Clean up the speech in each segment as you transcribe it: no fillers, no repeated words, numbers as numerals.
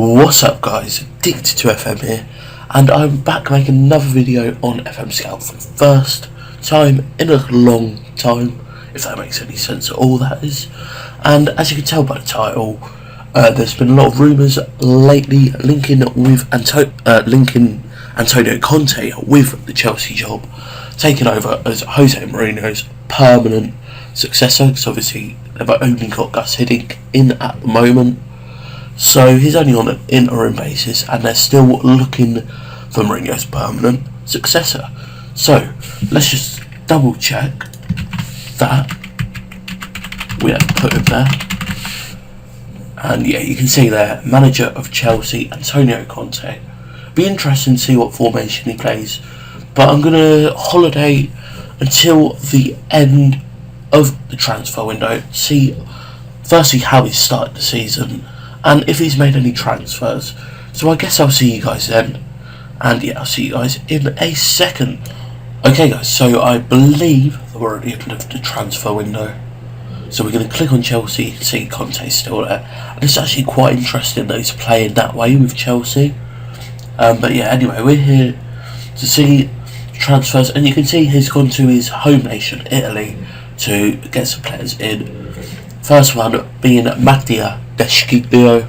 What's up guys, Addicted to FM here, and I'm back making another video on FM Scout for the first time in a long time, if that makes any sense at all, that is. And as you can tell by the title, there's been a lot of rumours lately linking Antonio Conte with the Chelsea job, taking over as Jose Mourinho's permanent successor, because obviously they've only got Gus Hiddink in at the moment. So he's only on an interim basis, and they're still looking for Mourinho's permanent successor. So let's just double check that we have put him there. And yeah, you can see there, manager of Chelsea, Antonio Conte. Be interesting to see what formation he plays, but I'm going to holiday until the end of the transfer window, see firstly how he started the season and if he's made any transfers. So I guess I'll see you guys then, and yeah, I'll see you guys in a second. Okay guys, so I believe that we're at the end of the transfer window, so we're going to click on Chelsea. You can see Conte's still there, and it's actually quite interesting that he's playing that way with Chelsea. But yeah, anyway, we're here to see transfers, and you can see he's gone to his home nation, Italy, to get some players in. First one being Mattia Deschio.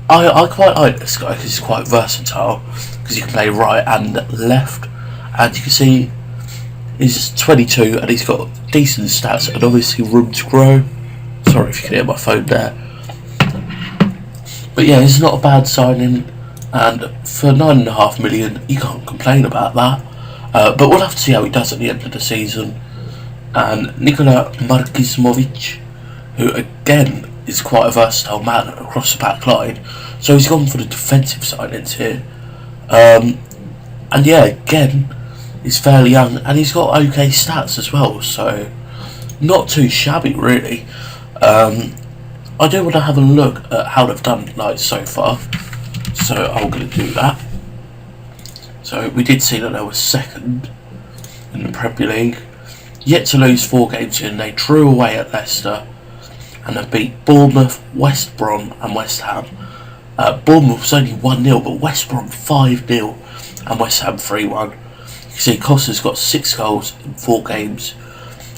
I quite like this guy because he's quite versatile, because he can play right and left, and you can see he's 22 and he's got decent stats and obviously room to grow. Sorry if you can hear my phone there. But yeah, it's not a bad signing, and for $9.5 million you can't complain about that. But we'll have to see how he does at the end of the season. And Nikola Markizmovic, who again is quite a versatile man across the back line, so he's gone for the defensive signings here. And yeah, again, he's fairly young and he's got okay stats as well, so not too shabby really. I do want to have a look at how they've done so far, so I'm going to do that. So we did see that they were second in the Premier League, yet to lose 4 games in. They drew away at Leicester, and they beat Bournemouth, West Brom and West Ham. Bournemouth was only 1-0, but West Brom 5-0 and West Ham 3-1. You can see Costa's got 6 goals in 4 games,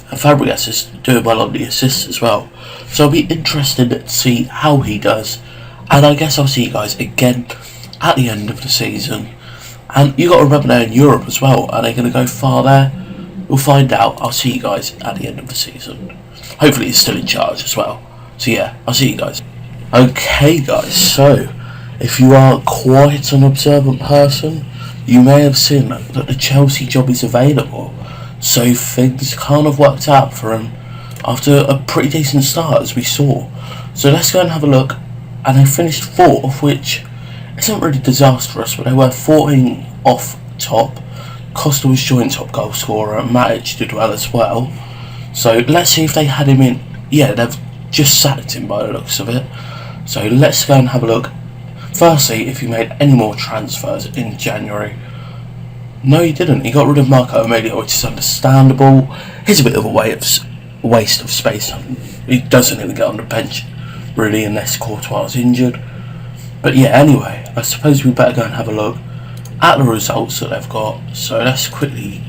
and Fabregas is doing well on the assists as well. So I'll be interested to see how he does, and I guess I'll see you guys again at the end of the season. And you got to remember they're in Europe as well. Are they going to go far there? We'll find out. I'll see you guys at the end of the season. Hopefully he's still in charge as well. So yeah, I'll see you guys. Okay guys, so if you are quite an observant person, you may have seen that the Chelsea job is available. So things kind of worked out for him after a pretty decent start, as we saw. So let's go and have a look. And they finished 4th, which isn't really disastrous, but they were 14 off top. Costa was joint top goal scorer, and Matic did well as well. So let's see if they had him in. Yeah, they've just sacked him by the looks of it. So let's go and have a look. Firstly, if he made any more transfers in January. No, he didn't. He got rid of Marco Amelia, which is understandable. He's a bit of a waste of space. He doesn't even get on the bench, really, unless Courtois is injured. But yeah, anyway, I suppose we better go and have a look at the results that they've got. So let's quickly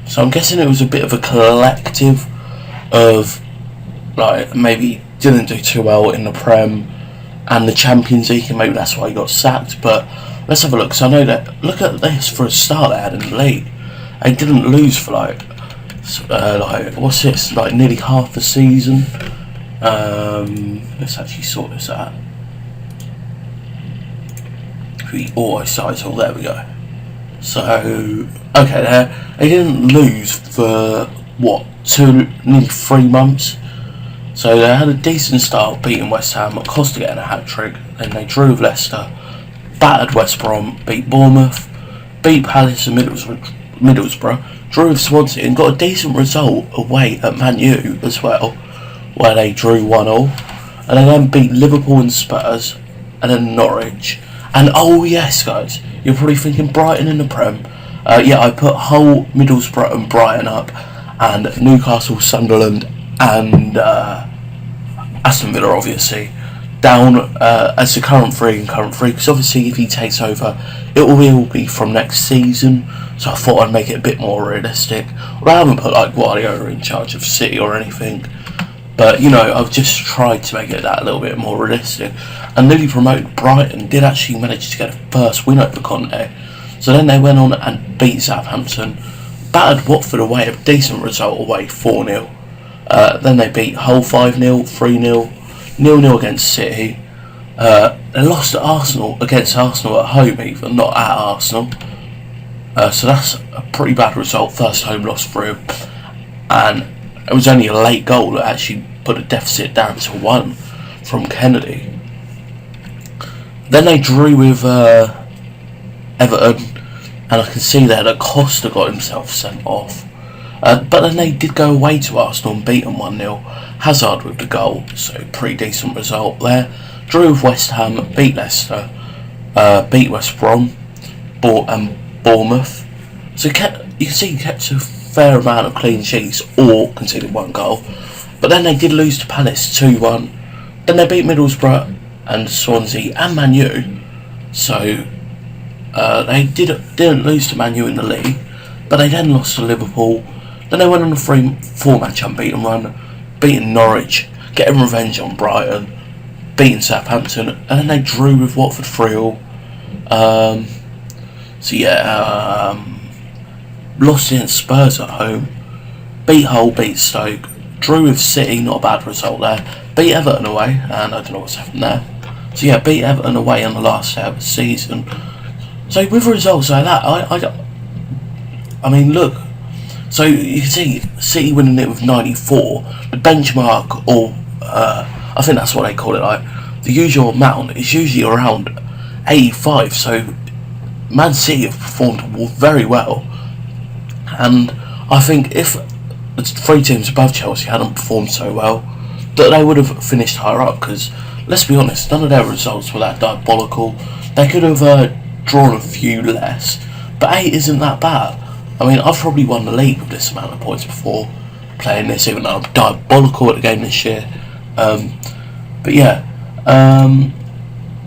So I'm guessing it was a bit of a collective of maybe didn't do too well in the Prem and the Champions League, and maybe that's why he got sacked. But let's have a look. So I know that, look at this for a start they had in the league. They didn't lose for what's this, nearly half the season. Let's actually sort this out. We auto cycle, there we go. So okay, they didn't lose for what, nearly 3 months. So they had a decent start, beating West Ham, Costa getting a hat-trick, then they drew with Leicester, battered West Brom, beat Bournemouth, beat Palace and Middlesbrough, drew with Swansea, and got a decent result away at Man U as well, where they drew 1-1, and they then beat Liverpool and Spurs, and then Norwich. And oh yes guys, you're probably thinking Brighton in the Prem. Yeah, I put Hull, Middlesbrough and Brighton up, and Newcastle, Sunderland, and Aston Villa, obviously, down as the current three, because obviously if he takes over, it will be from next season. So I thought I'd make it a bit more realistic. Well, I haven't put like Guardiola in charge of City or anything, but you know, I've just tried to make it that a little bit more realistic. And newly promoted Brighton did actually manage to get a first win over Conte. So then they went on and beat Southampton, battered Watford away, a decent result away, 4-0. Then they beat Hull 5-0, 3-0, 0-0 against City. They lost to Arsenal, against Arsenal at home even, not at Arsenal. So that's a pretty bad result, first home loss for him. And it was only a late goal that actually put a deficit down to 1 from Kennedy. Then they drew with Everton, and I can see there that Costa got himself sent off. But then they did go away to Arsenal and beat them 1-0. Hazard with the goal, so pretty decent result there. Drew with West Ham, beat Leicester, beat West Brom, and Bournemouth. So you can see he kept a fair amount of clean sheets or conceded 1 goal. But then they did lose to Palace 2-1. Then they beat Middlesbrough and Swansea and Man U. So they didn't lose to Man U in the league, but they then lost to Liverpool. Then they went on a 3-4 match unbeaten run, beating Norwich, getting revenge on Brighton, beating Southampton, and then they drew with Watford 3-all. Lost against Spurs at home, beat Hull, beat Stoke, drew with City, not a bad result there, beat Everton away, and I don't know what's happened there. So yeah, beat Everton away on the last day of the season. So with results like that, I mean, look. So you can see City winning it with 94. The benchmark, or I think that's what they call it, like the usual amount is usually around 85. So Man City have performed very well, and I think if the 3 teams above Chelsea hadn't performed so well, that they would have finished higher up. Because let's be honest, none of their results were that diabolical. They could have drawn a few less, but 8 isn't that bad. I mean, I've probably won the league with this amount of points before playing this, even though I'm diabolical at the game this year. But yeah,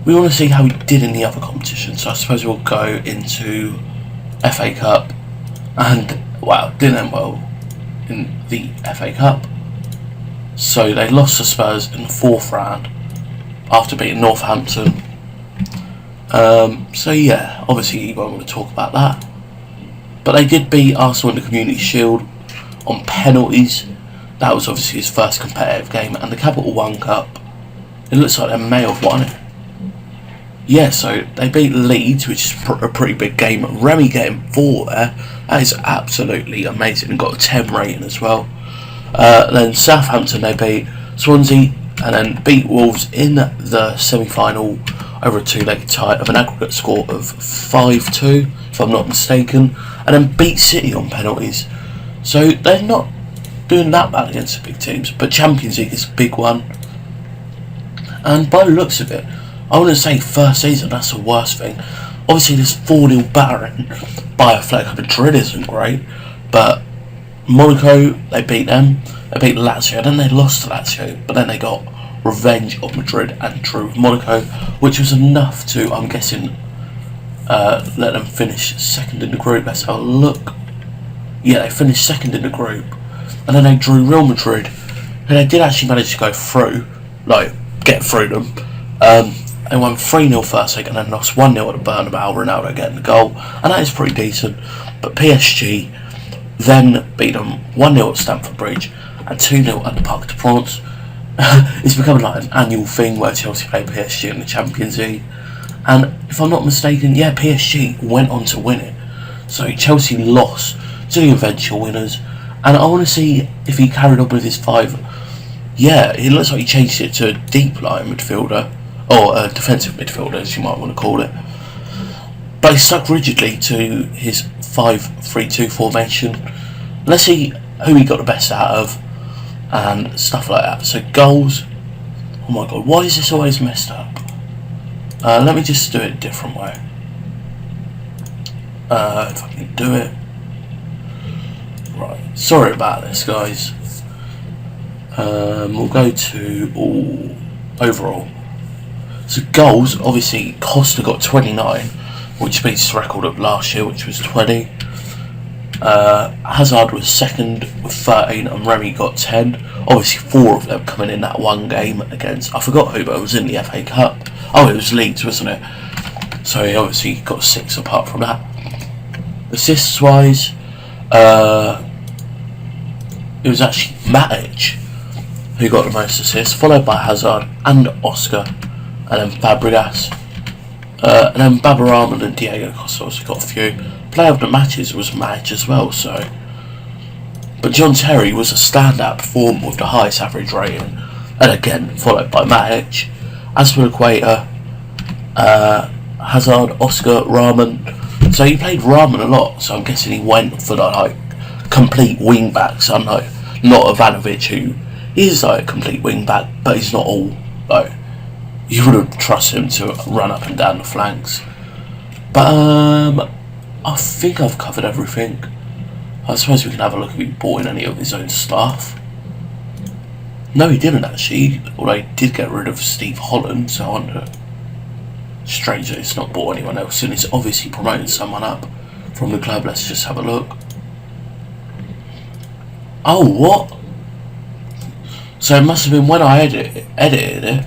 we want to see how we did in the other competition, so I suppose we'll go into FA Cup. And wow, didn't end well in the FA Cup. So they lost to Spurs in the 4th round after beating Northampton. So yeah, obviously you won't want to talk about that. But they did beat Arsenal in the Community Shield on penalties. That was obviously his first competitive game. And the Capital One Cup, it looks like they may have won it. Yeah, so they beat Leeds, which is a pretty big game. Remy getting 4 there. That is absolutely amazing. And got a 10 rating as well. Then Southampton, they beat Swansea and then beat Wolves in the semi-final over a 2-legged tie of an aggregate score of 5-2, if I'm not mistaken, and then beat City on penalties. So they're not doing that bad against the big teams, but Champions League is a big one. And by the looks of it, I wouldn't say first season, that's the worst thing. Obviously this 4-0 battering by Atletico Madrid isn't great, but Monaco, they beat them, they beat Lazio, then they lost to Lazio, but then they got revenge of Madrid and drew with Monaco, which was enough to, I'm guessing, let them finish 2nd in the group. Let's have a look. Yeah, they finished 2nd in the group, and then they drew Real Madrid, and they did actually manage to go through, like, get through them. They won 3-0 first leg and then lost 1-0 at the Bernabeu, Ronaldo getting the goal, and that is pretty decent. But PSG then beat them 1-0 at Stamford Bridge and 2-0 at the Parc des Princes. It's becoming like an annual thing where Chelsea play PSG in the Champions League, and if I'm not mistaken, yeah, PSG went on to win it. So Chelsea lost to the eventual winners, and I want to see if he carried on with his 5. Yeah, it looks like he changed it to a deep line midfielder, or a defensive midfielder as you might want to call it, but he stuck rigidly to his 5-3-2 formation. Let's see who he got the best out of and stuff like that. So goals, oh my god, why is this always messed up? Let me just do it a different way. If I can do it Right, sorry about this, guys. We'll go to overall. So goals, obviously Costa got 29, which beats his record of last year, which was 20. Hazard was second with 13 and Remy got 10. Obviously 4 of them coming in that one game against, I forgot who, but it was in the FA Cup. Oh, it was Leeds, wasn't it? So he obviously got 6 apart from that. Assists wise, it was actually Matic who got the most assists, followed by Hazard and Oscar, and then Fabregas. And then Babarama and Diego Costa also got a few. Player of the matches was Matic as well, so. But John Terry was a standout performer with the highest average rating, and again, followed by Matic. As for Equator, Hazard, Oscar, Rahman. So he played Rahman a lot, so I'm guessing he went for the complete wing backs. I'm not Ivanovic, who is a complete wing back, but he's not all you wouldn't trust him to run up and down the flanks. But I think I've covered everything. I suppose we can have a look if he bought in any of his own stuff. No, he didn't actually, although he did get rid of Steve Holland, so I wonder. Strange that he's not bought anyone else, and he's obviously promoting someone up from the club. Let's just have a look. Oh, what? So it must have been when I edited it,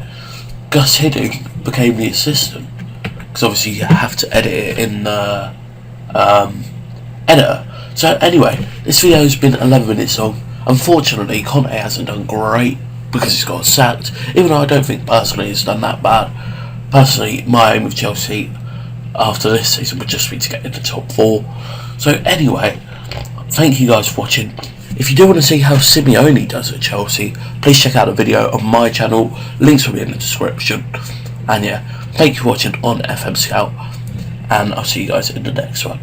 Gus Hiddink became the assistant. Because obviously you have to edit it in the editor. So anyway, this video has been 11 minutes long. Unfortunately, Conte hasn't done great because he's got sacked, even though I don't think personally he's done that bad. Personally, my aim with Chelsea after this season would just be to get in the top 4. So anyway, thank you guys for watching. If you do want to see how Simeone does at Chelsea, please check out a video on my channel. Links will be in the description. And yeah, thank you for watching on FM Scout, and I'll see you guys in the next one.